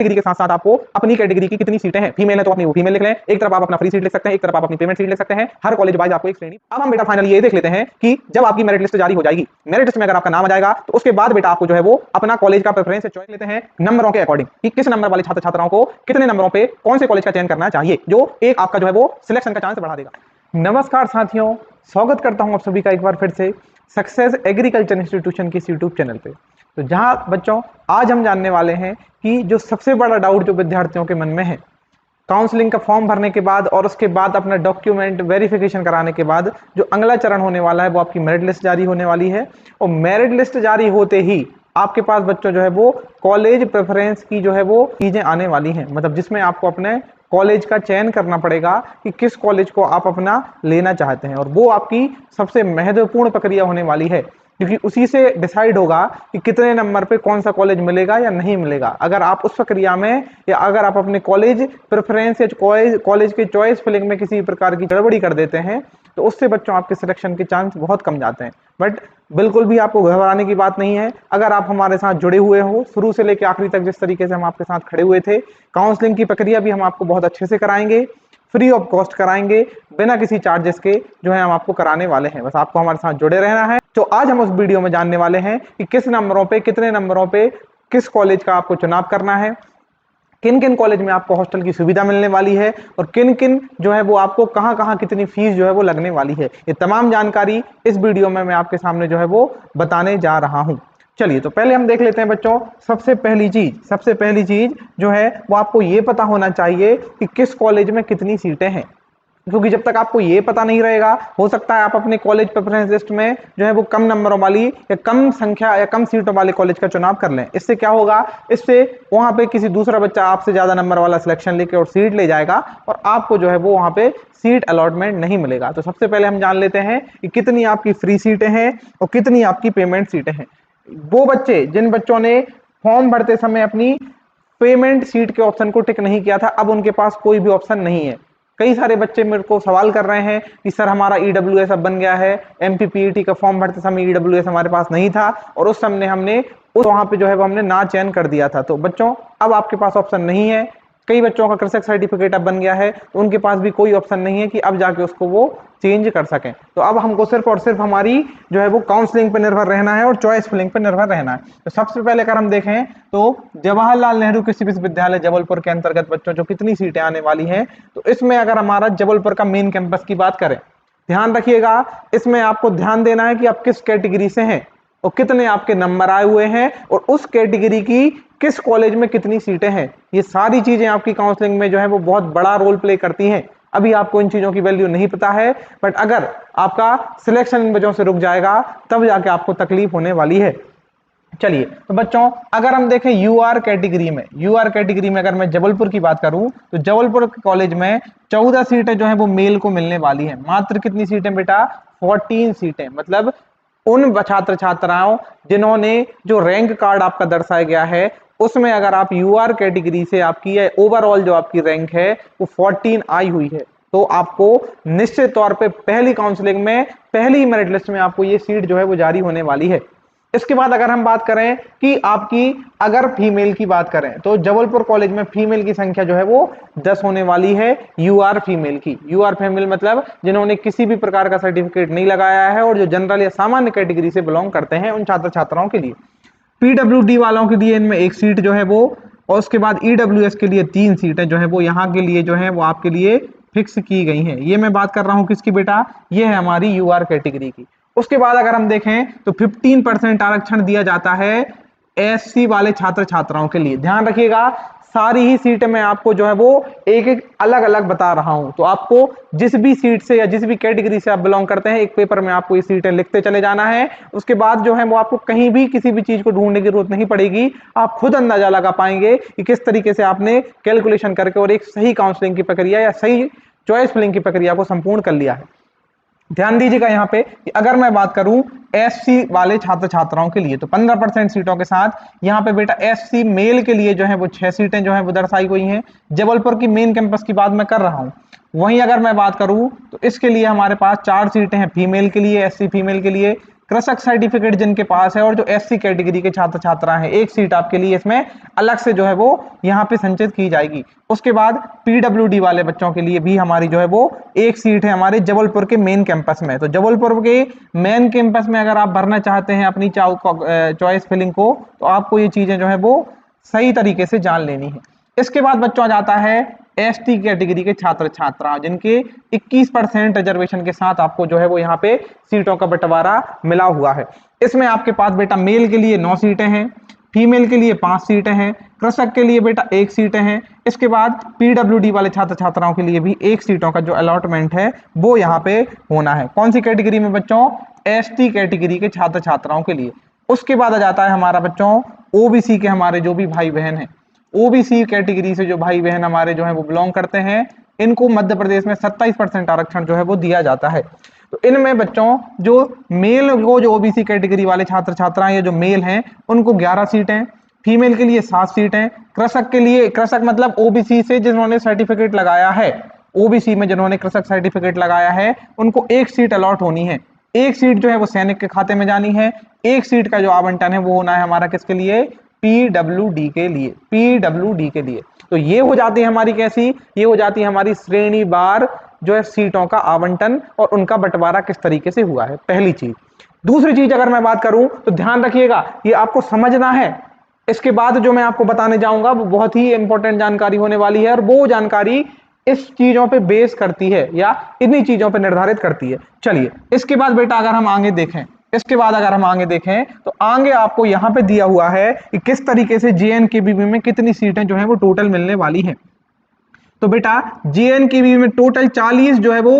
Degree के साथ साथ आपको अपनी कैटेगरी की कितनी सीटें हैं, फीमेल है तो अपनी वो फीमेल लिख लें, एक तरफ आप अपना फ्री सीट लिख सकते हैं, एक तरफ आप अपनी पेमेंट सीट लिख सकते हैं, हर कॉलेज वाइज आपको एक श्रेणी। अब हम बेटा फाइनली ये देख लेते हैं कि जब आपकी मेरिट लिस्ट जारी हो जाएगी, मेरिट लिस्ट में अगर आपका नाम आ जाएगा तो उसके बाद बेटा आपको जो है वो अपना कॉलेज का प्रेफरेंस चॉइस लेते हैं नंबरों के अकॉर्डिंग कि किस नंबर वाले छात्र छात्राओं को कितने नंबरों पे कौन से कॉलेज का चयन करना चाहिए, जो एक आपका जो है वो सिलेक्शन का चांस बढ़ा देगा। नमस्कार साथियों, स्वागत करता हूं आप सभी का एक बार फिर से सक्सेस एग्रीकल्चर इंस्टीट्यूशन के यूट्यूब चैनल पे। तो जहां बच्चों आज हम जानने वाले हैं कि जो सबसे बड़ा डाउट जो विद्यार्थियों के मन में है, काउंसलिंग का फॉर्म भरने के बाद और उसके बाद अपना डॉक्यूमेंट वेरिफिकेशन कराने के बाद जो अगला चरण होने वाला है वो आपकी मेरिट लिस्ट जारी होने वाली है। और मेरिट लिस्ट जारी होते ही आपके पास बच्चों जो है वो कॉलेज प्रेफरेंस की जो है वो चीजें आने वाली हैं, मतलब जिसमें आपको अपने कॉलेज का चयन करना पड़ेगा कि किस कॉलेज को आप अपना लेना चाहते हैं, और वो आपकी सबसे महत्वपूर्ण प्रक्रिया होने वाली है, क्योंकि उसी से डिसाइड होगा कि कितने नंबर पे कौन सा कॉलेज मिलेगा या नहीं मिलेगा। अगर आप उस प्रक्रिया में या अगर आप अपने कॉलेज प्रेफरेंस या कॉलेज के चॉइस फिलिंग में किसी प्रकार की गड़बड़ी कर देते हैं तो उससे बच्चों आपके सिलेक्शन के चांस बहुत कम जाते हैं। बट बिल्कुल भी आपको घबराने की बात नहीं है। अगर आप हमारे साथ जुड़े हुए हो शुरू से लेकर आखिरी तक, जिस तरीके से हम आपके साथ खड़े हुए थे, काउंसलिंग की प्रक्रिया भी हम आपको बहुत अच्छे से कराएंगे, फ्री ऑफ कॉस्ट कराएंगे, बिना किसी चार्जेस के जो है हम आपको कराने वाले हैं। बस आपको हमारे साथ जुड़े रहना है। तो आज हम उस वीडियो में जानने वाले हैं कि किस नंबरों पे, कितने नंबरों पे किस कॉलेज का आपको चुनाव करना है, किन किन कॉलेज में आपको हॉस्टल की सुविधा मिलने वाली है, और किन किन जो है वो आपको कहां कहां कितनी फीस जो है वो लगने वाली है। ये तमाम जानकारी इस वीडियो में मैं आपके सामने जो है वो बताने जा रहा हूं। चलिए, तो पहले हम देख लेते हैं बच्चों, सबसे पहली चीज जो है वो आपको ये पता होना चाहिए कि किस कॉलेज में कितनी सीटें हैं। क्योंकि जब तक आपको ये पता नहीं रहेगा, हो सकता है आप अपने कॉलेज प्रेफरेंस लिस्ट में जो है वो कम नंबरों वाली या कम संख्या या कम सीटों वाले कॉलेज का चुनाव कर लें। इससे क्या होगा, इससे वहां पे किसी दूसरा बच्चा आपसे ज्यादा नंबर वाला सिलेक्शन लेके और सीट ले जाएगा और आपको जो है वो वहां पे सीट अलॉटमेंट नहीं मिलेगा। तो सबसे पहले हम जान लेते हैं कि कितनी आपकी फ्री सीटें हैं और कितनी आपकी पेमेंट सीटें हैं। वो बच्चे जिन बच्चों ने फॉर्म भरते समय अपनी पेमेंट सीट के ऑप्शन को टिक नहीं किया था, अब उनके पास कोई भी ऑप्शन नहीं है। कई सारे बच्चे मेरे को सवाल कर रहे हैं कि सर हमारा ईडब्ल्यूएस अब बन गया है, एमपीपीईटी का फॉर्म भरते समय ईडब्ल्यूएस हमारे पास नहीं था और उस समय हमने वहां पे जो है वो हमने ना चयन कर दिया था। तो बच्चों अब आपके पास ऑप्शन नहीं है। कई बच्चों का कृषक सर्टिफिकेट अब बन गया है तो उनके पास भी कोई ऑप्शन नहीं है कि अब जाके उसको वो चेंज कर सकें। तो अब हमको सिर्फ और सिर्फ हमारी जो है वो काउंसलिंग पर निर्भर रहना है और चॉइस फिलिंग पर निर्भर रहना है। तो सबसे पहले अगर हम देखें तो जवाहरलाल नेहरू कृषि विश्वविद्यालय जबलपुर के अंतर्गत बच्चों जो कितनी सीटें आने वाली हैं, तो इसमें अगर हमारा जबलपुर का मेन कैंपस की बात करें, ध्यान रखिएगा, इसमें आपको ध्यान देना है कि आप किस कैटेगरी से हैं और कितने आपके नंबर आए हुए हैं और उस कैटेगरी की किस कॉलेज में कितनी सीटें हैं। ये सारी चीजें आपकी काउंसलिंग में जो है वो बहुत बड़ा रोल प्ले करती हैं। अभी आपको इन चीजों की वैल्यू नहीं पता है, बट अगर आपका सिलेक्शन इन वजहों से रुक जाएगा तब जाके आपको तकलीफ होने वाली है। चलिए, तो बच्चों अगर हम देखें यूआर कैटेगरी में अगर मैं जबलपुर की बात करूं तो जबलपुर कॉलेज में 14 सीटें जो है वो मेल को मिलने वाली है। मात्र कितनी सीटें बेटा? 14 सीटें। मतलब उन छात्र छात्राओं जिन्होंने जो रैंक कार्ड आपका दर्शाया गया है उसमें अगर आप यूआर कैटेगरी से आपकी ओवरऑल जो आपकी रैंक है वो 14 आई हुई है, तो आपको निश्चित तौर पे पहली काउंसलिंग में पहली मेरिट लिस्ट में आपको ये सीट जो है वो जारी होने वाली है। इसके बाद अगर हम बात करें कि आपकी अगर फीमेल की बात करें तो जबलपुर कॉलेज में फीमेल की संख्या जो है वो 10 होने वाली है। यूआर फीमेल की, यूआर फीमेल मतलब जिन्होंने किसी भी प्रकार का सर्टिफिकेट नहीं लगाया है और जो जनरल या सामान्य कैटेगरी से बिलोंग करते हैं, उन छात्र छात्राओं के लिए। पीडब्ल्यूडी वालों के लिए इनमें एक सीट जो है वो, और उसके बाद ईडब्ल्यूएस के लिए 3 सीटें जो है वो यहाँ के लिए जो है वो आपके लिए फिक्स की गई हैं। ये मैं बात कर रहा हूँ किसकी बेटा? ये है हमारी यूआर कैटेगरी की। उसके बाद अगर हम देखें तो 15% आरक्षण दिया जाता है एससी वाले छात्र छात्राओं के लिए। ध्यान रखिएगा, सारी ही सीटें मैं आपको जो है वो एक एक अलग अलग बता रहा हूं, तो आपको जिस भी सीट से या जिस भी कैटेगरी से आप बिलोंग करते हैं एक पेपर में आपको ये सीटें लिखते चले जाना है। उसके बाद जो है वो आपको कहीं भी किसी भी चीज को ढूंढने की जरूरत नहीं पड़ेगी, आप खुद अंदाजा लगा पाएंगे कि किस तरीके से आपने कैलकुलेशन करके और एक सही काउंसलिंग की प्रक्रिया या सही चॉइस फिलिंग की प्रक्रिया को संपूर्ण कर लिया है। ध्यान दीजिएगा यहाँ पे कि अगर मैं बात करूं एससी वाले छात्र छात्राओं के लिए तो 15% सीटों के साथ यहाँ पे बेटा एससी मेल के लिए जो है वो 6 सीटें जो है वो दर्शाई गई हैं। जबलपुर की मेन कैंपस की बात मैं कर रहा हूँ। वहीं अगर मैं बात करूं तो इसके लिए हमारे पास 4 सीटें हैं फीमेल के लिए, एससी फीमेल के लिए, कृषक सर्टिफिकेट जिनके पास है और जो एससी कैटेगरी के छात्र छात्रा हैं, एक सीट आपके लिए इसमें अलग से जो है वो यहाँ पे संचित की जाएगी। उसके बाद पीडब्ल्यूडी वाले बच्चों के लिए भी हमारी जो है वो एक सीट है हमारे जबलपुर के मेन कैंपस में। तो जबलपुर के मेन कैंपस में अगर आप भरना चाहते हैं अपनी चॉइस फिलिंग को, तो आपको ये चीजें जो है वो सही तरीके से जान लेनी है। इसके बाद बच्चों आ जाता है एसटी कैटेगरी के छात्र छात्रा जिनके 21% रिजर्वेशन के साथ आपको जो है वो यहाँ पे सीटों का बंटवारा मिला हुआ है। इसमें आपके पास बेटा मेल के लिए 9 सीटें हैं, फीमेल के लिए 5 सीटें हैं, कृषक के लिए बेटा 1 सीटें हैं। इसके बाद पीडब्ल्यूडी वाले छात्र छात्राओं के लिए भी 1 सीटों का जो अलॉटमेंट है वो यहाँ पे होना है। कौन सी कैटेगरी में बच्चों? एसटी कैटेगरी के छात्र छात्राओं के लिए। उसके बाद आ जाता है हमारा बच्चों ओबीसी के हमारे जो भी भाई बहन हैं, ओबीसी कैटेगरी से जो भाई बहन हमारे जो है वो बिलोंग करते हैं, इनको मध्य प्रदेश में 27% आरक्षण जो है वो दिया जाता है। तो इनमें बच्चों जो मेल को जो ओबीसी कैटेगरी वाले छात्र छात्राएं या जो मेल हैं उनको 11 सीटें, फीमेल के लिए 7 सीटें, कृषक के लिए, कृषक मतलब ओबीसी से जिन्होंने सर्टिफिकेट लगाया है, ओबीसी में जिन्होंने कृषक सर्टिफिकेट लगाया है उनको 1 सीट अलॉट होनी है। 1 सीट जो है वो सैनिक के खाते में जानी है। 1 सीट का जो आवंटन है वो होना है हमारा किसके लिए? पीडब्ल्यूडी के लिए, पीडब्ल्यूडी के लिए। तो ये हो जाती है हमारी कैसी? ये हो जाती है हमारी श्रेणीवार जो है सीटों का आवंटन और उनका बंटवारा किस तरीके से हुआ है, पहली चीज। दूसरी चीज अगर मैं बात करूं तो ध्यान रखिएगा, ये आपको समझना है। इसके बाद जो मैं आपको बताने जाऊंगा वो बहुत ही इंपॉर्टेंट जानकारी होने वाली है और वो जानकारी इस चीजों पे बेस करती है या इन्हीं चीजों पे निर्धारित करती है। चलिए इसके बाद बेटा अगर हम आगे देखें, तो आगे आपको यहाँ पे दिया हुआ है कि किस तरीके से जेएनकेवीबी में कितनी सीटें जो है वो टोटल मिलने वाली हैं। तो बेटा जेएनकेवीबी में टोटल 40 जो है वो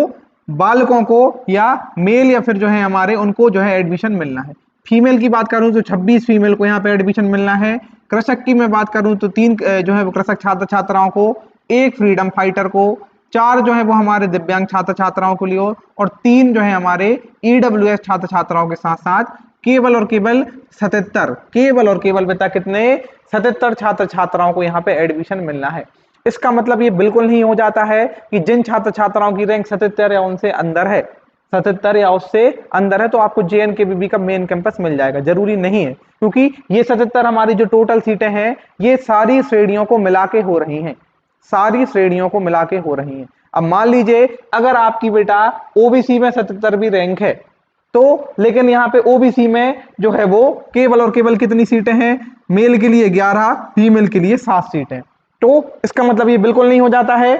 बालकों को या मेल या फिर जो है हमारे उनको जो है एडमिशन मिलना है। फीमेल की बात करूं तो 26 फीमेल को यहाँ पे एडमिशन मिलना है। कृषक की मैं बात करूं तो 3 जो है वो कृषक छात्र छात्राओं को, 1 फ्रीडम फाइटर को, 4 जो है वो हमारे दिव्यांग छात्र छात्राओं के लिए और 3 जो है हमारे ईडब्ल्यूएस छात्र छात्राओं के साथ साथ केवल और केवल 77, केवल और केवल बेटा कितने? 77 छात्र छात्राओं को यहाँ पे एडमिशन मिलना है। इसका मतलब ये बिल्कुल नहीं हो जाता है कि जिन छात्र छात्राओं की रैंक 77 या उनसे अंदर है, 77 या उससे अंदर है तो आपको जेएनकेवीबी का मेन कैंपस मिल जाएगा, जरूरी नहीं है। क्योंकि ये 77 हमारी जो टोटल सीटें हैं ये सारी श्रेणियों को मिला के हो रही हैं, सारी श्रेणियों को मिला के हो रही हैं। अब मान लीजिए अगर आपकी बेटा ओबीसी में 77वीं रैंक है तो, लेकिन यहाँ पे ओबीसी में जो है वो केवल और केवल कितनी सीटें हैं? मेल के लिए 11, फीमेल के लिए 7 सीटें। तो इसका मतलब ये बिल्कुल नहीं हो जाता है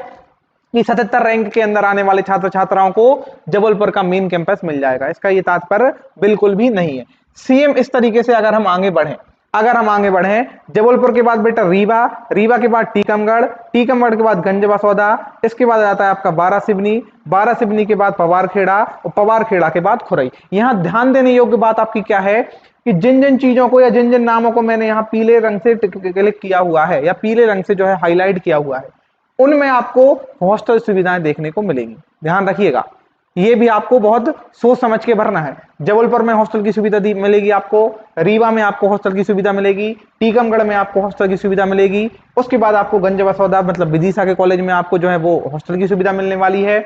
कि 77 रैंक के अंदर आने वाले छात्र छात्राओं को जबलपुर का मेन कैंपस मिल जाएगा, इसका ये तात्पर्य बिल्कुल भी नहीं है। सेम इस तरीके से अगर हम आगे बढ़ें, जबलपुर के बाद बेटा रीवा, रीवा के बाद टीकमगढ़, टीकमगढ़ के बाद गंजबसौदा, इसके बाद आता है आपका बारासिवनी, बारासिवनी के बाद पवारखेड़ा और पवारखेड़ा के बाद खुरई। यहाँ ध्यान देने योग्य बात आपकी क्या है कि जिन जिन चीजों को या जिन जिन नामों को मैंने यहाँ पीले रंग से क्लिक किया हुआ है या पीले रंग से जो है हाईलाइट किया हुआ है, उनमें आपको हॉस्टल सुविधाएं देखने को मिलेंगी। ध्यान रखिएगा, ये भी आपको बहुत सोच समझ के भरना है। जबलपुर में हॉस्टल की सुविधा मिलेगी आपको, रीवा में आपको हॉस्टल की सुविधा मिलेगी, टीकमगढ़ में आपको हॉस्टल की सुविधा मिलेगी, उसके बाद आपको गंजबसौदा मतलब विदिशा के कॉलेज में आपको जो है वो हॉस्टल की सुविधा मिलने वाली है।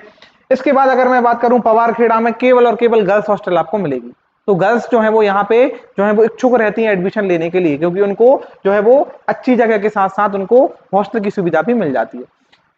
इसके बाद अगर मैं बात करूं पवारखेड़ा में केवल और केवल गर्ल्स हॉस्टल आपको मिलेगी। तो गर्ल्स जो है वो यहाँ पे जो है वो इच्छुक रहती हैं एडमिशन लेने के लिए, क्योंकि उनको जो है वो अच्छी जगह के साथ साथ उनको हॉस्टल की सुविधा भी मिल जाती है।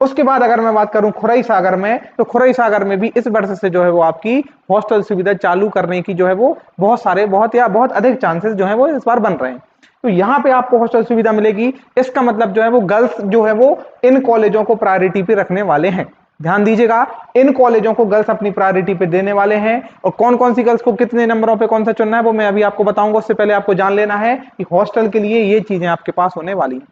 उसके बाद अगर मैं बात करूं खुरई सागर में, तो खुरई सागर में भी इस वर्ष से जो है वो आपकी हॉस्टल सुविधा चालू करने की जो है वो बहुत अधिक चांसेस जो है वो इस बार बन रहे हैं। तो यहाँ पे आपको हॉस्टल सुविधा मिलेगी। इसका मतलब जो है वो गर्ल्स जो है वो इन कॉलेजों को प्रायोरिटी पे रखने वाले हैं। ध्यान दीजिएगा, इन कॉलेजों को गर्ल्स अपनी प्रायोरिटी पे देने वाले हैं। और कौन कौन सी गर्ल्स को कितने नंबरों पे कौन सा चुनना है वो मैं अभी आपको बताऊंगा। उससे पहले आपको जान लेना है कि हॉस्टल के लिए ये चीजें आपके पास होने वाली हैं।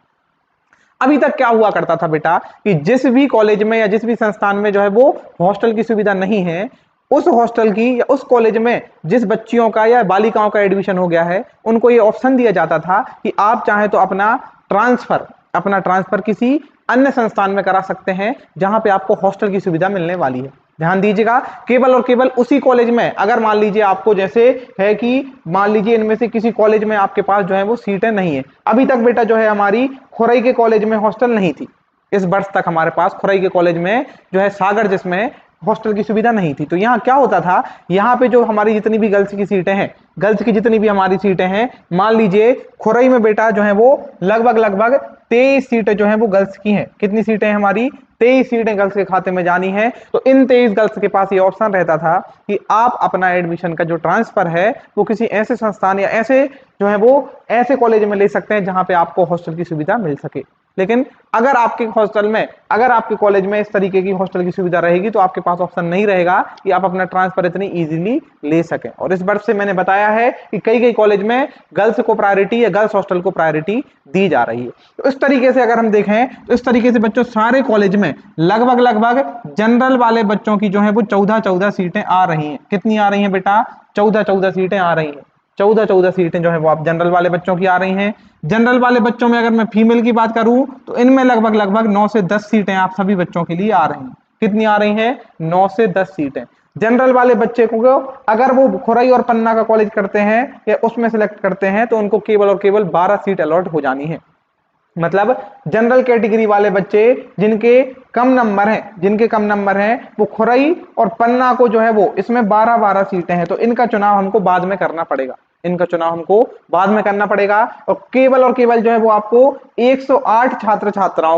अभी तक क्या हुआ करता था बेटा कि जिस भी कॉलेज में या जिस भी संस्थान में जो है वो हॉस्टल की सुविधा नहीं है, उस हॉस्टल की या उस कॉलेज में जिस बच्चियों का या बालिकाओं का एडमिशन हो गया है, उनको ये ऑप्शन दिया जाता था कि आप चाहे तो अपना ट्रांसफर किसी अन्य संस्थान में करा सकते हैं जहां पे आपको हॉस्टल की सुविधा मिलने वाली है। ध्यान दीजिएगा, केवल और केवल उसी कॉलेज में, अगर मान लीजिए आपको जैसे है कि मान लीजिए इनमें से किसी कॉलेज में आपके पास जो है वो सीटें नहीं है। अभी तक बेटा जो है हमारी खुरई के कॉलेज में हॉस्टल नहीं थी। इस वर्ष तक हमारे पास खुरई के कॉलेज में जो है सागर जिसमें हॉस्टल की सुविधा नहीं थी। तो यहाँ क्या होता था, यहाँ पे जो हमारी जितनी भी गर्ल्स की सीटें हैं, गर्ल्स की जितनी भी हमारी सीटें हैं, मान लीजिए खुरई में बेटा जो है वो लगभग 23 सीटें जो है वो गर्ल्स की हैं। कितनी सीटें हैं हमारी? 23 सीटें गर्ल्स के खाते में जानी है। तो इन 23 गर्ल्स के पास ये ऑप्शन रहता था कि आप अपना एडमिशन का जो ट्रांसफर है वो किसी ऐसे संस्थान या ऐसे जो है वो ऐसे कॉलेज में ले सकते हैं जहां पे आपको हॉस्टल की सुविधा मिल सके। लेकिन अगर आपके हॉस्टल में, अगर आपके कॉलेज में इस तरीके की हॉस्टल की सुविधा रहेगी तो आपके पास ऑप्शन नहीं रहेगा कि आप अपना ट्रांसफर इतनी इजीली ले सकें। और इस वर्ष से मैंने बताया है कि कई कॉलेज में गर्ल्स को प्रायोरिटी या गर्ल्स हॉस्टल को प्रायोरिटी दी जा रही है। तो इस तरीके से अगर हम देखें तो इस तरीके से बच्चों सारे कॉलेज में लगभग जनरल वाले बच्चों की जो है वो 14 सीटें आ रही हैं। कितनी आ रही हैं बेटा? 14 सीटें आ रही हैं। 14 सीटें जो है वो आप जनरल वाले बच्चों की आ रही हैं। जनरल वाले बच्चों में अगर मैं फीमेल की बात करूं तो इनमें लगभग 9 से 10 सीटें आप सभी बच्चों के लिए आ रही हैं। कितनी आ रही हैं? 9 से 10 सीटें। जनरल वाले बच्चे को अगर वो खुरई और पन्ना का कॉलेज करते हैं या उसमें सिलेक्ट करते हैं तो उनको केवल और केवल 12 सीट अलॉट हो जानी है। मतलब जनरल कैटेगरी वाले बच्चे जिनके कम नंबर हैं वो खुरई और पन्ना को जो है वो इसमें 12 सीटें हैं, तो इनका चुनाव हमको बाद में करना पड़ेगा। और केवल जो है वो आपको 108 छात्रों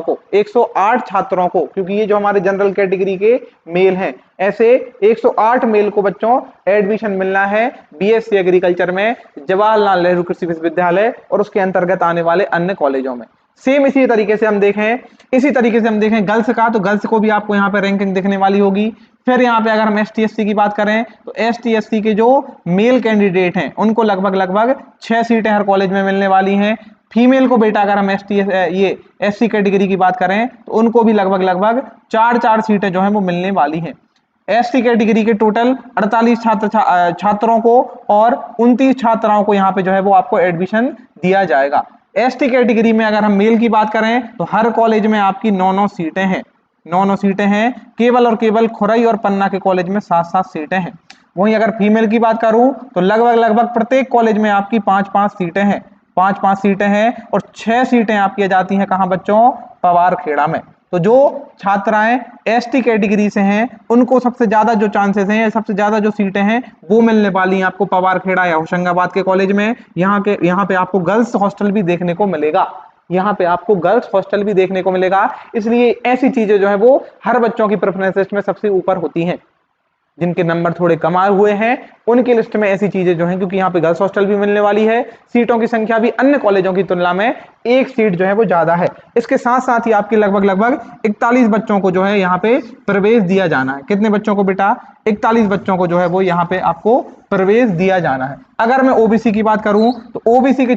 को, क्योंकि ये जो हमारे जनरल कैटेगरी के मेल हैं, ऐसे 108 मेल को बच्चों एडमिशन मिलना है बीएससी एग्रीकल्चर में जवाहरलाल नेहरू कृषि विश्वविद्यालय और उसके अंतर्गत आने वाले अन्य कॉलेजों में। सेम इसी तरीके से हम देखें गर्ल्स का, तो गर्ल्स को भी आपको यहाँ पे रैंकिंग दिखने वाली होगी। फिर यहाँ पे अगर हम एसटी एससी की बात करें तो एसटी एससी के जो मेल कैंडिडेट हैं उनको लगभग 6 सीटें हर कॉलेज में मिलने वाली हैं। फीमेल को बेटा अगर हम एससी कैटेगरी की बात करें तो उनको भी लगभग 4 सीटें जो है वो मिलने वाली हैं। एसटी कैटेगरी के टोटल 48 छात्रों को और 29 छात्राओं को यहाँ पे जो है वो आपको एडमिशन दिया जाएगा। एसटी कैटेगरी में अगर हम मेल की बात करें तो हर कॉलेज में आपकी 9 सीटें हैं। 9 सीटें हैं। केवल और केवल खुरई और पन्ना के कॉलेज में 7 सीटें हैं। वहीं अगर फीमेल की बात करूं तो लगभग प्रत्येक कॉलेज में आपकी 5 सीटें हैं। 5 सीटें हैं और 6 सीटें आपकी आ जाती हैं कहां बच्चों? पवार खेड़ा में। तो जो छात्राएं एसटी कैटेगरी से हैं उनको सबसे ज्यादा जो चांसेस हैं, सबसे ज्यादा जो सीटें हैं वो मिलने वाली हैं आपको पवार खेड़ा या होशंगाबाद के कॉलेज में। यहाँ पे आपको गर्ल्स हॉस्टल भी देखने को मिलेगा। इसलिए ऐसी चीजें जो है वो हर बच्चों की प्रेफरेंस लिस्ट में सबसे ऊपर होती हैं। जिनके नंबर थोड़े कम आए हुए हैं उनकी लिस्ट में ऐसी चीजें जो हैं, क्योंकि यहाँ पे गर्ल्स हॉस्टल भी मिलने वाली है, सीटों की संख्या भी अन्य कॉलेजों की तुलना में 1 सीट जो है वो ज्यादा है। इसके साथ साथ ही आपकी लगभग 41 बच्चों को जो है यहाँ पे प्रवेश दिया जाना है। कितने बच्चों को बेटा? 41 बच्चों को जो है वो यहाँ पे आपको प्रवेश दिया जाना है। अगर मैं ओबीसी की बात करूं तो ओबीसी के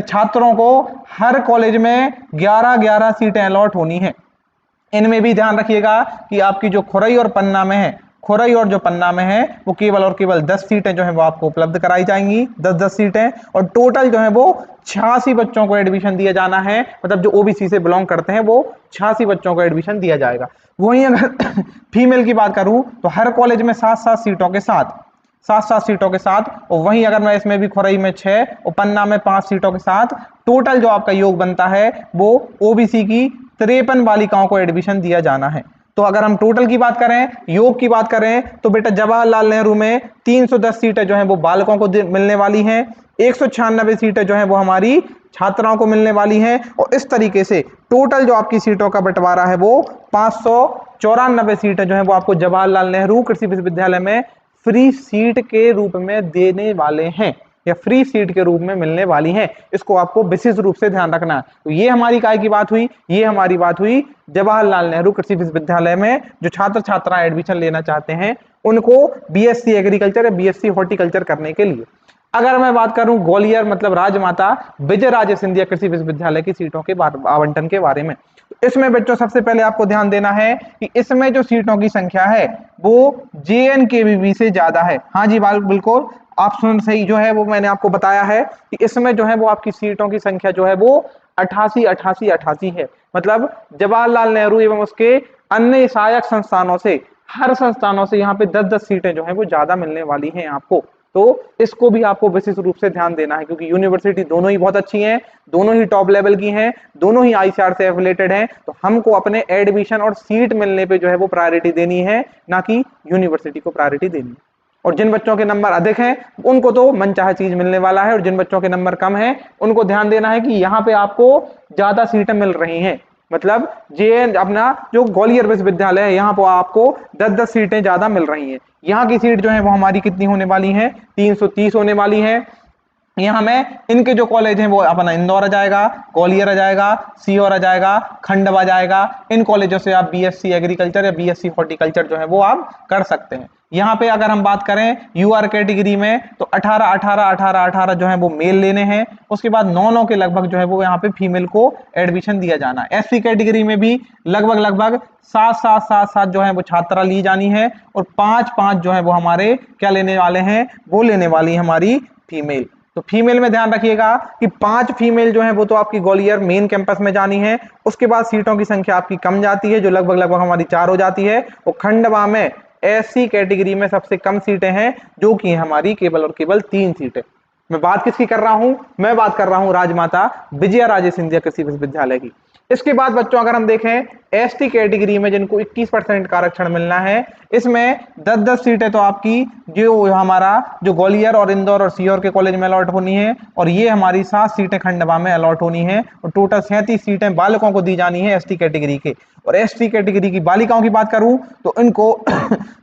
छात्रों को हर कॉलेज में 11 सीटें अलॉट होनी है। इनमें भी ध्यान रखिएगा कि आपकी जो खुरई और पन्ना में है वो केवल और केवल 10 सीटें जो है वो आपको उपलब्ध कराई जाएंगी। 10 सीटें और टोटल जो है वो 86 बच्चों को एडमिशन दिया जाना है। मतलब जो ओबीसी से बिलोंग करते हैं वो 86 बच्चों को एडमिशन दिया जाएगा। वहीं अगर फीमेल की बात करूं तो हर कॉलेज में 7 सीटों के साथ और वहीं अगर मैं इसमें भी खुरई में 6 और पन्ना में 5 सीटों के साथ टोटल जो आपका योग बनता है वो ओबीसी की 53 बालिकाओं को एडमिशन दिया जाना है। तो अगर हम टोटल की बात करें, योग की बात करें तो बेटा जवाहरलाल नेहरू में 310 सीटें जो हैं वो बालकों को मिलने वाली हैं। 196 सीटें जो हैं वो हमारी छात्राओं को मिलने वाली हैं। और इस तरीके से टोटल जो आपकी सीटों का बंटवारा है वो 594 सीटें जो हैं वो आपको जवाहरलाल नेहरू कृषि विश्वविद्यालय में फ्री सीट के रूप में देने वाले हैं या फ्री सीट के रूप में मिलने वाली हैं। इसको आपको विशेष रूप से ध्यान रखना है। तो ये हमारी काय की बात हुई? ये हमारी बात हुई जवाहरलाल नेहरू कृषि विश्वविद्यालय में जो छात्र छात्रा एडमिशन लेना चाहते हैं उनको बीएससी एग्रीकल्चर या बीएससी हॉर्टिकल्चर करने के लिए। अगर मैं बात करूं ग्वालियर मतलब राजमाता विजय राजे सिंधिया कृषि विश्वविद्यालय की सीटों के आवंटन के बारे में, इसमें बच्चों सबसे पहले आपको ध्यान देना है कि इसमें जो सीटों की संख्या है वो जेएनकेवीबी से ज्यादा है। हाँ जी बिल्कुल, आप सुन सही जो है वो मैंने आपको बताया है कि इसमें जो है वो आपकी सीटों की संख्या जो है वो 88 है। मतलब जवाहरलाल नेहरू एवं उसके अन्य सहायक संस्थानों से, हर संस्थानों से यहाँ पे 10 सीटें जो है वो ज्यादा मिलने वाली हैं आपको। तो इसको भी आपको विशेष रूप से ध्यान देना है, क्योंकि यूनिवर्सिटी दोनों ही बहुत अच्छी हैं, दोनों ही टॉप लेवल की हैं, दोनों ही आईसीआर से एफिलेटेड हैं। तो हमको अपने एडमिशन और सीट मिलने पे जो है वो प्रायोरिटी देनी है, ना कि यूनिवर्सिटी को प्रायोरिटी देनी है। और जिन बच्चों के नंबर अधिक हैं उनको तो मनचाहा चीज मिलने वाला है, और जिन बच्चों के नंबर कम हैं उनको ध्यान देना है कि यहाँ पे आपको ज्यादा सीटें मिल रही हैं। मतलब जे अपना जो ग्वालियर विश्वविद्यालय है यहाँ पर आपको 10-10 सीटें ज्यादा मिल रही हैं। यहाँ की सीट जो है वो हमारी कितनी होने वाली है, 330 होने वाली है। यहाँ में इनके जो कॉलेज हैं वो अपना इंदौर आ जाएगा, ग्वालियर आ जाएगा, सीहोर आ जाएगा, खंडवा जाएगा। इन कॉलेजों से आप बीएससी एग्रीकल्चर या बीएससी हॉर्टिकल्चर जो है वो आप कर सकते हैं। यहाँ पे अगर हम बात करें यूआर कैटेगरी में तो 18 जो है वो मेल लेने हैं, उसके बाद 9 के लगभग जो है वो यहाँ पे फीमेल को एडमिशन दिया जाना है। एससी कैटेगरी में भी लगभग 7 जो है वो छात्रा ली जानी है, और 5 जो है वो हमारे क्या लेने वाले हैं, वो लेने वाली हमारी फीमेल। तो फीमेल में ध्यान रखिएगा कि 5 फीमेल जो है वो तो आपकी ग्वालियर मेन कैंपस में जानी है। उसके बाद सीटों की संख्या आपकी कम जाती है, जो लगभग हमारी 4 हो जाती है। और खंडवा में एससी कैटेगरी में सबसे कम सीटें हैं, जो कि हमारी केवल और केवल 3 सीटें। मैं बात किसकी कर रहा हूं, मैं बात कर रहा हूं राजमाता विजया राजे सिंधिया कृषि विश्वविद्यालय की। इसके बाद बच्चों अगर हम देखें एसटी कैटेगरी में जिनको 21% का आरक्षण मिलना है, इसमें 10-10 सीटें तो आपकी जो हमारा जो ग्वालियर और इंदौर और सीहोर के कॉलेज में अलॉट होनी है, और ये हमारी 7 सीटें खंडवा में अलॉट होनी है, और टोटल 37 सीटें बालकों को दी जानी है एसटी कैटेगरी के। और एसटी कैटेगरी की बालिकाओं की बात करूं तो इनको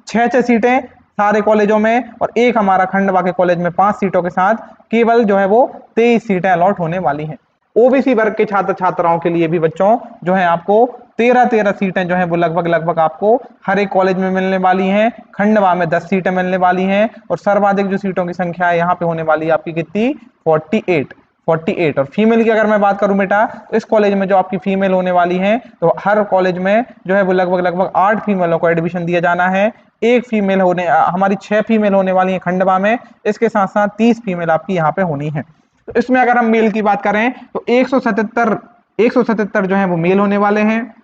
6 सीटें सारे कॉलेजों में, और एक हमारा खंडवा के कॉलेज में 5 सीटों के साथ केवल जो है वो 23 सीटें अलॉट होने वाली हैं। ओबीसी वर्ग के छात्र छात्राओं के लिए भी बच्चों जो है आपको 13 सीटें जो है वो लगभग आपको हर एक कॉलेज में मिलने वाली हैं। खंडवा में 10 सीटें मिलने वाली हैं, और सर्वाधिक जो सीटों की संख्या है यहाँ पे होने वाली है आपकी कितनी, 48। और फीमेल की अगर मैं बात करूं बेटा, तो इस कॉलेज में जो आपकी फीमेल होने वाली है, तो हर कॉलेज में जो है वो लगभग 8 फीमेलों को एडमिशन दिया जाना है। एक फीमेल होने हमारी 6 फीमेल होने वाली है खंडवा में, इसके साथ साथ 30 फीमेल आपकी यहाँ पे होनी है। तो इसमें अगर हम मेल की बात करें तो 177 जो है वो मेल होने वाले हैं।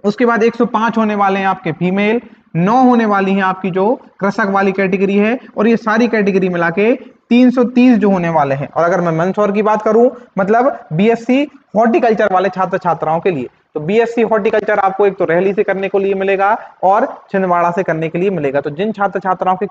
उसके बाद 105 होने वाले हैं आपके फीमेल, 9 होने वाली हैं आपकी जो कृषक वाली कैटेगरी है, और ये सारी कैटेगरी मिला के 330 जो होने वाले हैं। और अगर मैं मंदसौर की बात करूं, मतलब बीएससी हॉर्टिकल्चर वाले छात्र छात्राओं के लिए, तो बीएससी हॉर्टिकल्चर आपको एक तो रहली से करने के लिए मिलेगा और छिंदवाड़ा से करने के लिए मिलेगा। तो जिन छात्र छात्राओं के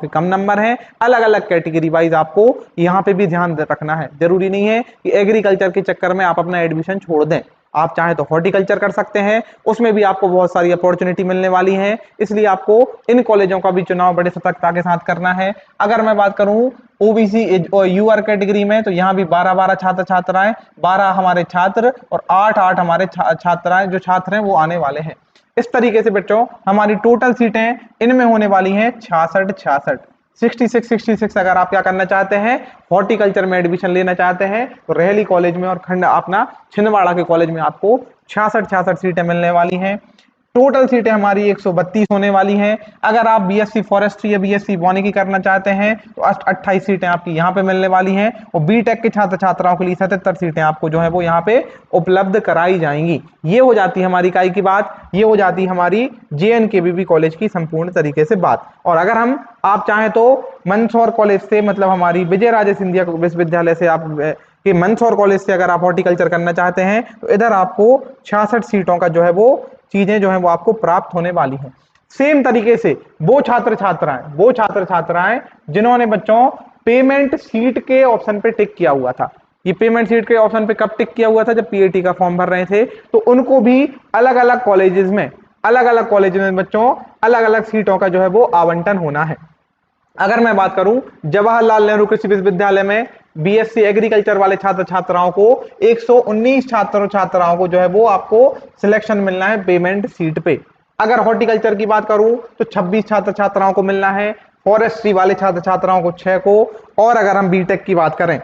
कम नंबर हैं, अलग अलग कैटेगरी वाइज आपको यहाँ पे भी ध्यान रखना है। जरूरी नहीं है कि एग्रीकल्चर के चक्कर में आप अपना एडमिशन छोड़ दें, आप चाहे तो हॉर्टिकल्चर कर सकते हैं, उसमें भी आपको बहुत सारी अपॉर्चुनिटी मिलने वाली है। इसलिए आपको इन कॉलेजों का भी चुनाव बड़े सतर्कता के साथ करना है। अगर मैं बात करूं ओबीसी और यूआर कैटेगरी में, तो यहाँ भी 12 छात्र छात्राएं, 12 हमारे छात्र और 8 हमारे छात्राएं जो छात्र हैं वो आने वाले हैं। इस तरीके से बच्चों हमारी टोटल सीटें इनमें होने वाली हैं 66 अगर आप क्या करना चाहते हैं, हॉर्टिकल्चर में एडमिशन लेना चाहते हैं, तो रहली कॉलेज में और खंड अपना छिंदवाड़ा के कॉलेज में आपको 66 सीटें मिलने वाली हैं। टोटल सीटें हमारी 132 होने वाली हैं। अगर आप बीएससी फॉरेस्ट्री या बीएससी वानिकी करना चाहते हैं तो 28 सीटें आपकी यहाँ पे मिलने वाली हैं, और बीटेक के छात्र छात्राओं के लिए 77 सीटें आपको जो है वो यहाँ पे उपलब्ध कराई जाएंगी। ये हो जाती है हमारी इकाई की बात, ये हो जाती है हमारी जेएनकेवीबी कॉलेज की संपूर्ण तरीके से बात। और अगर हम आप चाहें तो मंदसौर कॉलेज से, मतलब हमारी विजय राजे सिंधिया विश्वविद्यालय से, आप कि मंदसौर कॉलेज से अगर आप हॉर्टिकल्चर करना चाहते हैं तो इधर आपको 66 सीटों का जो है वो चीजें जो है वो आपको प्राप्त होने वाली हैं। सेम तरीके से वो छात्र छात्राएं जिन्होंने बच्चों पेमेंट सीट के ऑप्शन पे टिक किया हुआ था, ये पेमेंट सीट के ऑप्शन पे कब टिक किया हुआ था, जब पीएटी का फॉर्म भर रहे थे, तो उनको भी अलग अलग कॉलेजेस में बच्चों अलग अलग सीटों का जो है वो आवंटन होना है। अगर मैं बात करूं जवाहरलाल नेहरू कृषि विश्वविद्यालय में बीएससी एग्रीकल्चर वाले छात्र छात्राओं को 119 छात्र छात्राओं को जो है वो आपको सिलेक्शन मिलना है पेमेंट सीट पे। अगर हॉर्टिकल्चर की बात करूं तो 26 छात्र छात्राओं को मिलना है, फॉरेस्ट्री वाले छात्र छात्राओं को 6 को, और अगर हम बीटेक की बात करें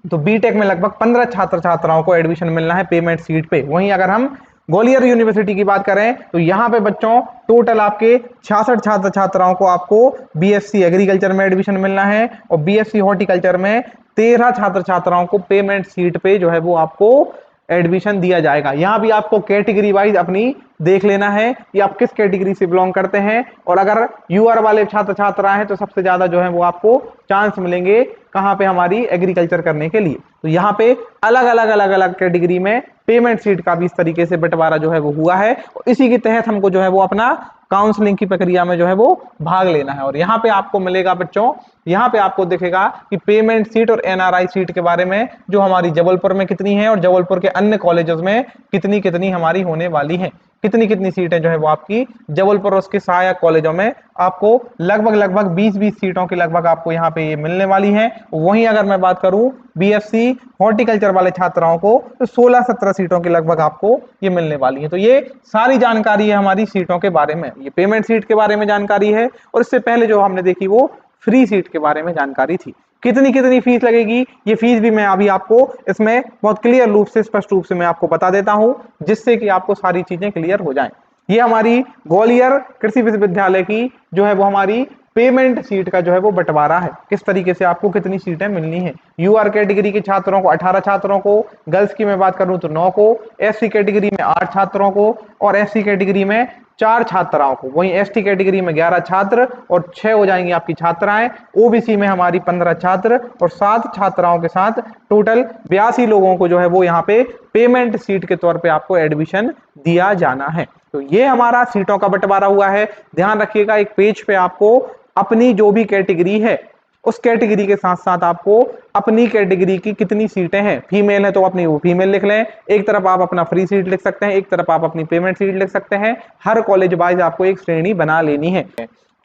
तो बीटेक में लगभग 15 छात्र छात्राओं को एडमिशन मिलना है पेमेंट सीट पे। वहीं अगर हम ग्वालियर यूनिवर्सिटी की बात करें तो यहाँ पे बच्चों टोटल आपके 66 छात्र छात्राओं को आपको बीएससी एग्रीकल्चर में एडमिशन मिलना है, और बीएससी हॉर्टिकल्चर में 13 छात्र छात्राओं को पेमेंट सीट पे जो है वो आपको एडमिशन दिया जाएगा। यहाँ भी आपको कैटेगरी वाइज अपनी देख लेना है कि आप किस कैटेगरी से बिलोंग करते हैं, और अगर यूआर वाले छात्र छात्रा हैं तो सबसे ज्यादा जो है वो आपको चांस मिलेंगे कहाँ पे, हमारी एग्रीकल्चर करने के लिए। तो यहाँ पे अलग अलग कैटेगरी में पेमेंट सीट का भी इस तरीके से बंटवारा जो है वो हुआ है, और इसी के तहत हमको जो है वो अपना काउंसलिंग की प्रक्रिया में जो है वो भाग लेना है। और यहाँ पे आपको मिलेगा बच्चों, यहाँ पे आपको दिखेगा कि पेमेंट सीट और एनआरआई सीट के बारे में जो हमारी जबलपुर में कितनी है और जबलपुर के अन्य कॉलेजेस में कितनी कितनी हमारी होने वाली है, कितनी कितनी सीटें जो है वो आपकी जबलपुर और उसके सहायक कॉलेजों में आपको लगभग 20-20 सीटों के लगभग आपको यहाँ पे ये मिलने वाली हैं। वहीं अगर मैं बात करूं बीएससी हॉर्टिकल्चर वाले छात्राओं को तो 16-17 सीटों के लगभग आपको ये मिलने वाली है। तो ये सारी जानकारी है हमारी सीटों के बारे में, ये पेमेंट सीट के बारे में जानकारी है, और इससे पहले जो हमने देखी वो फ्री सीट के बारे में जानकारी थी। कितनी कितनी फीस लगेगी, ये फीस भी मैं अभी आपको इसमें बहुत क्लियर रूप से, स्पष्ट रूप से मैं आपको बता देता हूं, जिससे कि आपको सारी चीजें क्लियर हो जाएं। ये हमारी ग्वालियर कृषि विश्वविद्यालय की जो है वो हमारी पेमेंट सीट का जो है वो बंटवारा है, किस तरीके से आपको कितनी सीटें मिलनी है। यूआर कैटेगरी के छात्रों को 18 छात्रों को, गर्ल्स की मैं बात करूं तो 9 को, एससी कैटेगरी में 8 छात्रों को, और एससी कैटेगरी में 4 छात्राओं को, वहीं एसटी कैटेगरी में 11 छात्र और 6 हो जाएंगी आपकी छात्राएं, ओबीसी में हमारी 15 छात्र और 7 छात्राओं के साथ टोटल 82 लोगों को जो है वो यहाँ पे पेमेंट सीट के तौर पे आपको एडमिशन दिया जाना है। तो ये हमारा सीटों का बंटवारा हुआ है। ध्यान रखिएगा, एक पेज पे आपको अपनी जो भी कैटेगरी है उस कैटेगरी के साथ साथ आपको अपनी कैटेगरी की कितनी सीटें हैं, फीमेल है तो अपनी वो फीमेल लिख लें, एक तरफ आप अपना फ्री सीट लिख सकते हैं, एक तरफ आप अपनी पेमेंट सीट लिख सकते हैं। हर कॉलेज वाइज आपको एक श्रेणी बना लेनी है।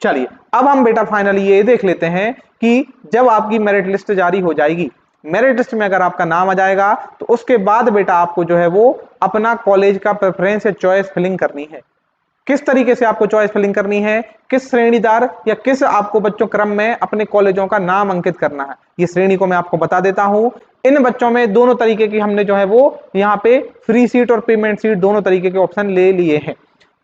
चलिए अब हम बेटा फाइनली ये देख लेते हैं कि जब आपकी मेरिट लिस्ट जारी हो जाएगी, मेरिट लिस्ट में अगर आपका नाम आ जाएगा तो उसके बाद बेटा आपको जो है वो अपना कॉलेज का प्रेफरेंस या चॉइस फिलिंग करनी है। किस तरीके से आपको चॉइस फिलिंग करनी है, किस श्रेणीदार या किस आपको बच्चों क्रम में अपने कॉलेजों का नाम अंकित करना है, ये श्रेणी को मैं आपको बता देता हूं। इन बच्चों में दोनों तरीके की हमने जो है वो यहाँ पे फ्री सीट और पेमेंट सीट दोनों तरीके के ऑप्शन ले लिए हैं।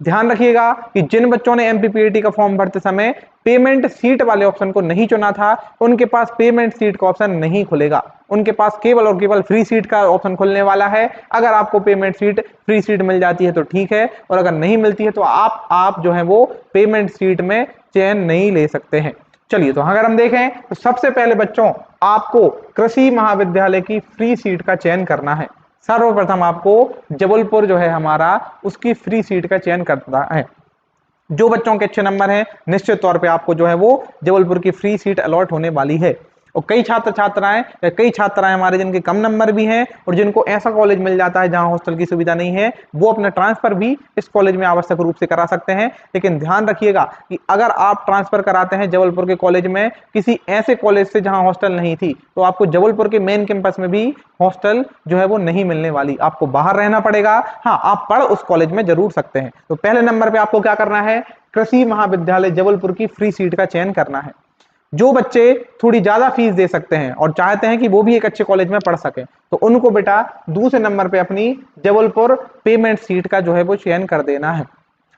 ध्यान रखिएगा कि जिन बच्चों ने एमपीपीएटी का फॉर्म भरते समय पेमेंट सीट वाले ऑप्शन को नहीं चुना था, उनके पास पेमेंट सीट का ऑप्शन नहीं खुलेगा, उनके पास केवल और केवल फ्री सीट का ऑप्शन खुलने वाला है। अगर आपको पेमेंट सीट, फ्री सीट मिल जाती है तो ठीक है, और अगर नहीं मिलती है तो आप जो है वो पेमेंट सीट में चयन नहीं ले सकते हैं। चलिए तो अगर हम देखें तो सबसे पहले बच्चों आपको कृषि महाविद्यालय की फ्री सीट का चयन करना है। सर्वप्रथम आपको जबलपुर जो है हमारा उसकी फ्री सीट का चयन करना है। जो बच्चों के अच्छे नंबर हैं निश्चित तौर पे आपको जो है वो जबलपुर की फ्री सीट अलॉट होने वाली है। और कई छात्राएं हमारे जिनके कम नंबर भी हैं और जिनको ऐसा कॉलेज मिल जाता है जहां हॉस्टल की सुविधा नहीं है, वो अपना ट्रांसफर भी इस कॉलेज में आवश्यक रूप से करा सकते हैं। लेकिन ध्यान रखिएगा कि अगर आप ट्रांसफर कराते हैं जबलपुर के कॉलेज में किसी ऐसे कॉलेज से जहां हॉस्टल नहीं थी, तो आपको जबलपुर के मेन कैंपस में भी हॉस्टल जो है वो नहीं मिलने वाली, आपको बाहर रहना पड़ेगा। हाँ, आप पढ़ उस कॉलेज में जरूर सकते हैं। तो पहले नंबर पे आपको क्या करना है, कृषि महाविद्यालय जबलपुर की फ्री सीट का चयन करना है। जो बच्चे थोड़ी ज्यादा फीस दे सकते हैं और चाहते हैं कि वो भी एक अच्छे कॉलेज में पढ़ सके, तो उनको बेटा दूसरे नंबर पे अपनी जबलपुर पेमेंट सीट का जो है वो चयन कर देना है।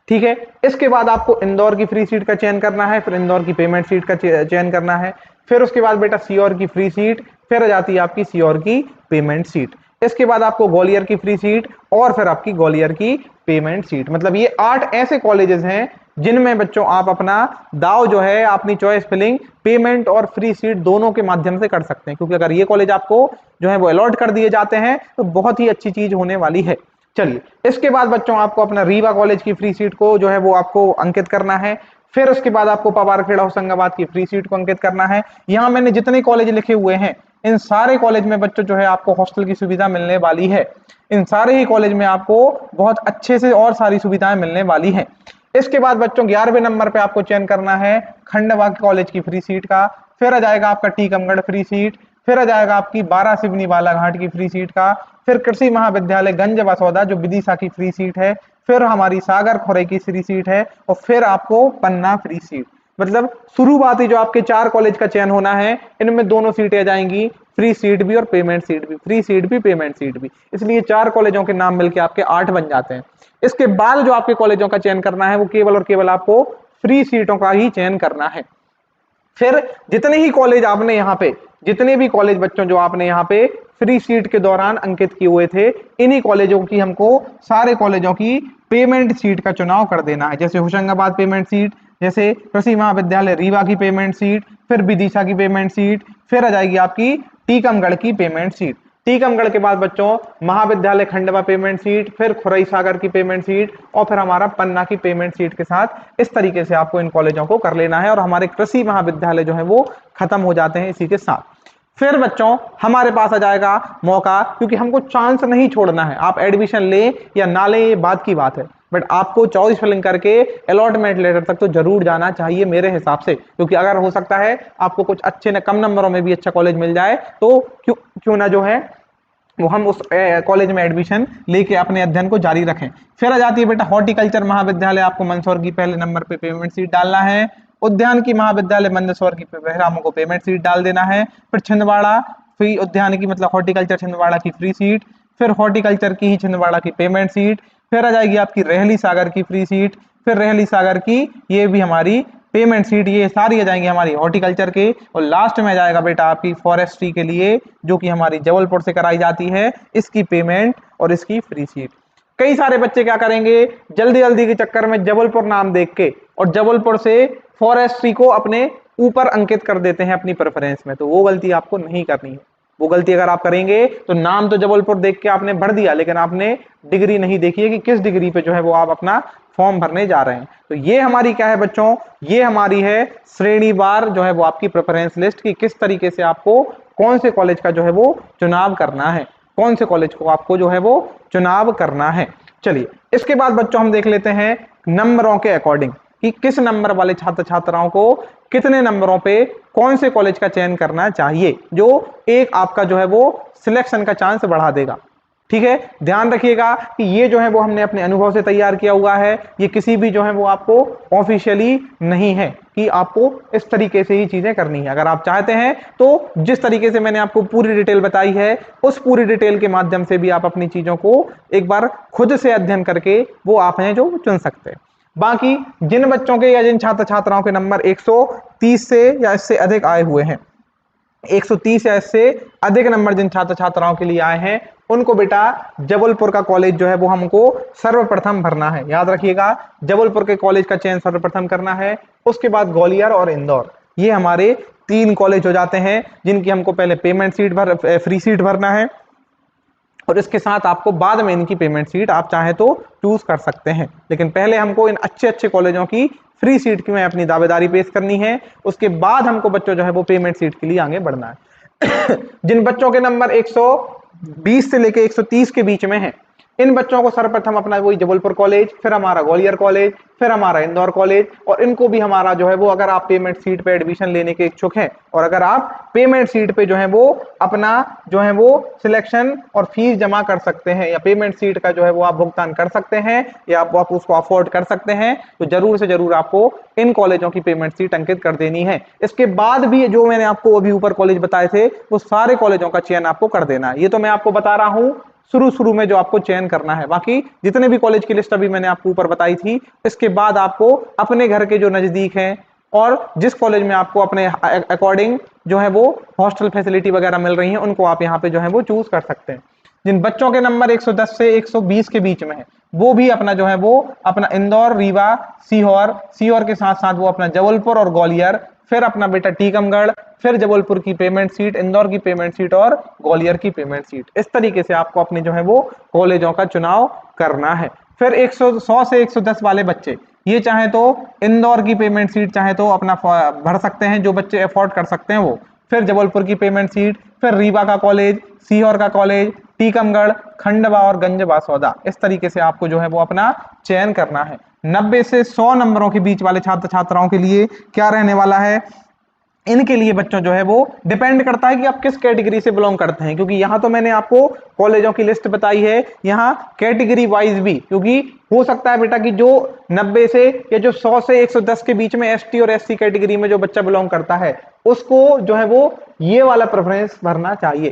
ठीक है, इसके बाद आपको इंदौर की फ्री सीट का चयन करना है, फिर इंदौर की पेमेंट सीट का चयन करना है, फिर उसके बाद बेटा सीओर की फ्री सीट, फिर आ जाती है आपकी सीओर की पेमेंट सीट। इसके बाद आपको ग्वालियर की फ्री सीट और फिर आपकी ग्वालियर की पेमेंट सीट। मतलब ये 8 ऐसे कॉलेजेस हैं जिनमें बच्चों आप अपना दाव जो है अपनी चॉइस फिलिंग पेमेंट और फ्री सीट दोनों के माध्यम से कर सकते हैं, क्योंकि अगर ये कॉलेज आपको जो है वो अलॉट कर दिए जाते हैं तो बहुत ही अच्छी चीज होने वाली है। चलिए, इसके बाद बच्चों आपको अपना रीवा कॉलेज की फ्री सीट को जो है वो आपको अंकित करना है। फिर उसके बाद आपको पवारखेड़ा होशंगाबाद की फ्री सीट को अंकित करना है। यहाँ मैंने जितने कॉलेज लिखे हुए हैं इन सारे कॉलेज में बच्चों जो है आपको हॉस्टल की सुविधा मिलने वाली है। इन सारे ही कॉलेज में आपको बहुत अच्छे से और सारी सुविधाएं मिलने वाली हैं। इसके बाद बच्चों 11वें नंबर पे आपको चयन करना है खंडवा कॉलेज की फ्री सीट का, फिर आ जाएगा आपका टीकमगढ़ फ्री सीट, फिर आ जाएगा आपकी 12 सिवनी बालाघाट की फ्री सीट का, फिर कृषि महाविद्यालय गंज बसौदा जो विदिशा की फ्री सीट है, फिर हमारी सागर खोरे की फ्री सीट है, और फिर आपको पन्ना फ्री सीट। मतलब शुरुआती जो आपके 4 कॉलेज का चयन होना है, इनमें दोनों सीटें आ जाएंगी, फ्री सीट भी और पेमेंट सीट भी, फ्री सीट भी पेमेंट सीट भी, इसलिए 4 कॉलेजों के नाम मिलकर आपके 8 बन जाते हैं। इसके बाद जो आपके कॉलेजों का चयन करना है वो केवल और केवल आपको फ्री सीटों का ही चयन करना है। फिर जितने ही कॉलेज आपने यहाँ पे, जितने भी कॉलेज बच्चों जो आपने यहाँ पे फ्री सीट के दौरान अंकित किए हुए थे, इन्हीं कॉलेजों की हमको, सारे कॉलेजों की पेमेंट सीट का चुनाव कर देना है। जैसे होशंगाबाद पेमेंट सीट, जैसे कृषि महाविद्यालय रीवा की पेमेंट सीट, फिर विदिशा की पेमेंट सीट, फिर आ जाएगी आपकी टीकमगढ़ की पेमेंट सीट। टीकमगढ़ के बाद बच्चों महाविद्यालय खंडवा पेमेंट सीट, फिर खुरई सागर की पेमेंट सीट, और फिर हमारा पन्ना की पेमेंट सीट के साथ इस तरीके से आपको इन कॉलेजों को कर लेना है, और हमारे कृषि महाविद्यालय जो है वो खत्म हो जाते हैं इसी के साथ। फिर बच्चों हमारे पास आ जाएगा मौका, क्योंकि हमको चांस नहीं छोड़ना है, आप एडमिशन लें या ना लें ये बात की बात है, बट आपको चॉइस फिलिंग करके अलॉटमेंट लेटर तक तो जरूर जाना चाहिए मेरे हिसाब से, क्योंकि अगर हो सकता है आपको कुछ अच्छे न कम नंबरों में भी अच्छा कॉलेज मिल जाए, तो क्यों ना जो है वो हम उस कॉलेज में एडमिशन लेके अपने अध्ययन को जारी रखें। फिर आ जाती है बेटा हॉर्टिकल्चर महाविद्यालय, आपको मंदसौर की पहले नंबर पे पेमेंट सीट डालना है। उद्यान की महाविद्यालय मंदसौर की बहरामों को पेमेंट सीट डाल देना है। फिर छिंदवाड़ा फ्री उद्यान की मतलब हॉर्टिकल्चर छिंदवाड़ा की फ्री सीट, फिर हॉर्टिकल्चर की ही छिंदवाड़ा की पेमेंट सीट, फिर आ जाएगी आपकी रेहली सागर की फ्री सीट, फिर रेहली सागर की ये भी हमारी पेमेंट सीट, ये सारी आ जाएंगी हमारी हॉर्टिकल्चर के। और लास्ट में आ जाएगा बेटा आपकी फॉरेस्ट्री के लिए, जो कि हमारी जबलपुर से कराई जाती है, इसकी पेमेंट और इसकी फ्री सीट। कई सारे बच्चे क्या करेंगे, जल्दी जल्दी के चक्कर में जबलपुर नाम देख के और जबलपुर से फॉरेस्ट्री को अपने ऊपर अंकित कर देते हैं अपनी प्रेफरेंस में, तो वो गलती आपको नहीं करनी है। वो गलती अगर आप करेंगे तो नाम तो जबलपुर देख के आपने भर दिया, लेकिन आपने डिग्री नहीं देखी है कि किस डिग्री पे जो है वो आप अपना फॉर्म भरने जा रहे हैं। तो ये हमारी क्या है बच्चों, ये हमारी है श्रेणीवार जो है वो आपकी प्रेफरेंस लिस्ट की, किस तरीके से आपको कौन से कॉलेज का जो है वो चुनाव करना है, कौन से कॉलेज को आपको जो है वो चुनाव करना है। चलिए इसके बाद बच्चों हम देख लेते हैं नंबरों के अकॉर्डिंग कि किस नंबर वाले छात्र छात्राओं को कितने नंबरों पे कौन से कॉलेज का चयन करना चाहिए, जो एक आपका जो है वो सिलेक्शन का चांस बढ़ा देगा। ठीक है, ध्यान रखिएगा कि ये जो है वो हमने अपने अनुभव से तैयार किया हुआ है, ये किसी भी जो है वो आपको ऑफिशियली नहीं है कि आपको इस तरीके से ही चीजें करनी है। अगर आप चाहते हैं तो जिस तरीके से मैंने आपको पूरी डिटेल बताई है, उस पूरी डिटेल के माध्यम से भी आप अपनी चीजों को एक बार खुद से अध्ययन करके वो आप हैं जो चुन सकते हैं। बाकी जिन बच्चों के या जिन छात्र छात्राओं के नंबर 130 से या इससे अधिक आए हुए हैं, 130 या इससे अधिक नंबर जिन छात्र छात्राओं के लिए आए हैं, उनको बेटा जबलपुर का कॉलेज जो है वो हमको सर्वप्रथम भरना है। याद रखिएगा, जबलपुर के कॉलेज का चयन सर्वप्रथम करना है। उसके बाद ग्वालियर और इंदौर, ये हमारे 3 कॉलेज हो जाते हैं जिनकी हमको पहले पेमेंट सीट फ्री सीट भरना है, और इसके साथ आपको बाद में इनकी पेमेंट सीट आप चाहे तो चूज कर सकते हैं, लेकिन पहले हमको इन अच्छे अच्छे कॉलेजों की फ्री सीट की में अपनी दावेदारी पेश करनी है। उसके बाद हमको बच्चों जो है वो पेमेंट सीट के लिए आगे बढ़ना है। जिन बच्चों के नंबर 120 से लेके 130 के बीच में है, इन बच्चों को सर्वप्रथम अपना वही जबलपुर कॉलेज, फिर हमारा ग्वालियर कॉलेज, फिर हमारा इंदौर कॉलेज, और इनको भी हमारा जो है वो, अगर आप पेमेंट सीट पे एडमिशन लेने के इच्छुक हैं और अगर आप पेमेंट सीट पे जो है वो अपना जो है वो सिलेक्शन और फीस जमा कर सकते हैं, या पेमेंट सीट का जो है वो आप भुगतान कर सकते हैं, या आप उसको अफोर्ड कर सकते हैं, तो जरूर से जरूर आपको इन कॉलेजों की पेमेंट सीट अंकित कर देनी है। इसके बाद भी जो मैंने आपको अभी ऊपर कॉलेज बताए थे, वो सारे कॉलेजों का चयन आपको कर देना है। ये तो मैं आपको बता रहा हूं शुरू में जो आपको चयन करना है, बाकी जितने भी कॉलेज की लिस्ट अभी मैंने आपको ऊपर बताई थी, इसके बाद आपको अपने घर के जो नजदीक हैं और जिस कॉलेज में आपको अपने अकॉर्डिंग जो है वो हॉस्टल फैसिलिटी वगैरह मिल रही है, उनको आप यहाँ पे जो है वो चूज कर सकते हैं। जिन बच्चों के नंबर 110 से 120 के बीच में है, वो भी अपना जो है वो अपना इंदौर, रीवा, सीहोर के साथ साथ वो अपना जबलपुर और ग्वालियर, फिर अपना बेटा टीकमगढ़, फिर जबलपुर की पेमेंट सीट, इंदौर की पेमेंट सीट और ग्वालियर की पेमेंट सीट, इस तरीके से आपको अपने जो है वो कॉलेजों का चुनाव करना है। फिर 100 से 110 वाले बच्चे, ये चाहे तो इंदौर की पेमेंट सीट चाहे तो अपना भर सकते हैं, जो बच्चे अफोर्ड कर सकते हैं वो, फिर जबलपुर की पेमेंट सीट, फिर रीवा का कॉलेज, सीहोर का कॉलेज, टीकमगढ़, खंडवा और गंजबासौदा, इस तरीके से आपको जो है वो अपना चयन करना है। 90 से 100 नंबरों के बीच वाले छात्र छात्राओं के लिए क्या रहने वाला है, इनके लिए बच्चों जो है वो डिपेंड करता है कि आप किस कैटेगरी से बिलोंग करते हैं, क्योंकि यहाँ तो मैंने आपको कॉलेजों की लिस्ट बताई है, यहाँ कैटेगरी वाइज भी, क्योंकि हो सकता है बेटा कि जो 90 से या जो 100 से 110 के बीच में एसटी और एससी कैटेगरी में जो बच्चा बिलोंग करता है, उसको जो है वो ये वाला प्रेफरेंस भरना चाहिए,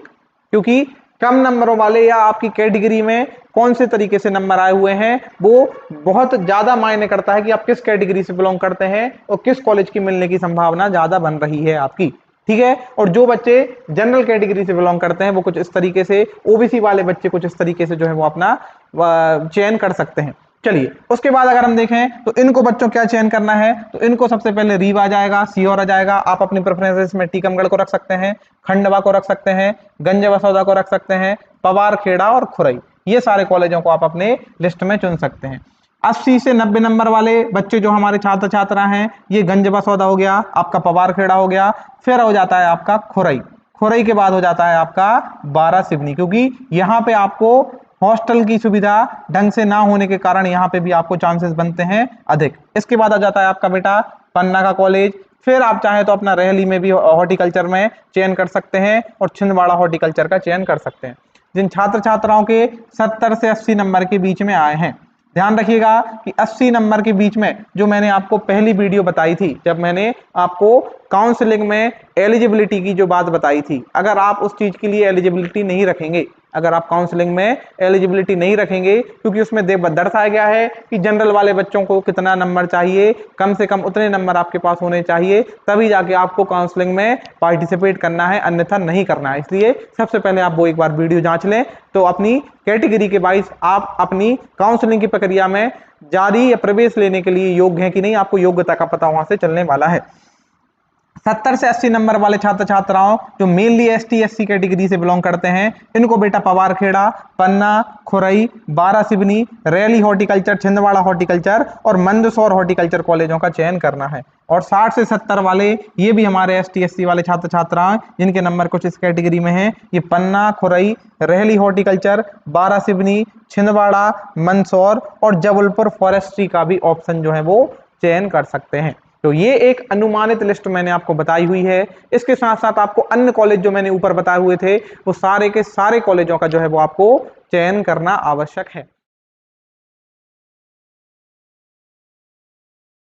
क्योंकि कम नंबरों वाले या आपकी कैटेगरी में कौन से तरीके से नंबर आए हुए हैं वो बहुत ज्यादा मायने करता है कि आप किस कैटेगरी से बिलोंग करते हैं और किस कॉलेज की मिलने की संभावना ज्यादा बन रही है आपकी। ठीक है, और जो बच्चे जनरल कैटेगरी से बिलोंग करते हैं वो कुछ इस तरीके से, ओबीसी वाले बच्चे कुछ इस तरीके से जो है वो अपना चयन कर सकते हैं। चलिए उसके बाद अगर हम देखें तो इनको बच्चों क्या चयन करना है, तो इनको सबसे पहले रीव आ जाएगा, सीहोर आ जाएगा। आप अपनी प्रेफरेंसेस में टीकमगढ़ को रख सकते हैं, खंडवा को रख सकते हैं, गंज बसौदा को रख सकते हैं, पवार खेड़ा और खुरई, ये सारे कॉलेजों को आप अपने लिस्ट में चुन सकते हैं। 80 से 90 नंबर वाले बच्चे जो हमारे छात्र छात्रा हैं, ये गंज बसौदा हो गया, आपका पवार खेड़ा हो गया, फिर हो जाता है आपका खुरई, खुरई के बाद हो जाता है आपका 12 सिवनी, क्योंकि यहाँ पे आपको हॉस्टल की सुविधा ढंग से ना होने के कारण यहाँ पे भी आपको चांसेस बनते हैं अधिक। इसके बाद आ जाता है आपका बेटा पन्ना का कॉलेज, फिर आप चाहे तो अपना रेहली में भी हॉर्टिकल्चर में चयन कर सकते हैं और छिंदवाड़ा हॉर्टिकल्चर का चयन कर सकते हैं। जिन छात्र छात्राओं के 70 से 80 नंबर के बीच में आए हैं, ध्यान रखिएगा कि 80 नंबर के बीच में जो मैंने आपको पहली वीडियो बताई थी, जब मैंने आपको काउंसलिंग में एलिजिबिलिटी की जो बात बताई थी, अगर आप उस चीज के लिए एलिजिबिलिटी नहीं रखेंगे, अगर आप काउंसलिंग में एलिजिबिलिटी नहीं रखेंगे, क्योंकि उसमें दर्शाया गया है कि जनरल वाले बच्चों को कितना नंबर चाहिए, कम से कम उतने नंबर आपके पास होने चाहिए, तभी जाके आपको काउंसलिंग में पार्टिसिपेट करना है, अन्यथा नहीं करना है। इसलिए सबसे पहले आप वो एक बार वीडियो जांच लें, तो अपनी कैटेगरी के वाइज आप अपनी काउंसलिंग की प्रक्रिया में जारी या प्रवेश लेने के लिए योग्य हैं कि नहीं, आपको योग्यता का पता वहां से चलने वाला है। 70 से 80 नंबर वाले छात्र छात्राओं जो मेनली एसटी एससी कैटेगरी से बिलोंग करते हैं, इनको बेटा पवार खेड़ा, पन्ना, खुरई, 12 सिवनी, रेली हॉर्टिकल्चर, छिंदवाड़ा हॉर्टिकल्चर और मंदसौर हॉर्टिकल्चर कॉलेजों का चयन करना है। और 60 से 70 वाले ये भी हमारे एसटी एससी वाले छात्र छात्राएं जिनके नंबर कुछ इस कैटेगरी में हैं, ये पन्ना, खुरई, रेहली हॉर्टिकल्चर, 12 सिवनी, छिंदवाड़ा, मंदसौर और जबलपुर फॉरेस्ट्री का भी ऑप्शन जो है वो चयन कर सकते हैं। तो ये एक अनुमानित लिस्ट मैंने आपको बताई हुई है। इसके साथ साथ आपको अन्य कॉलेज जो मैंने ऊपर बताए हुए थे, वो सारे के सारे कॉलेजों का जो है वो आपको चयन करना आवश्यक है।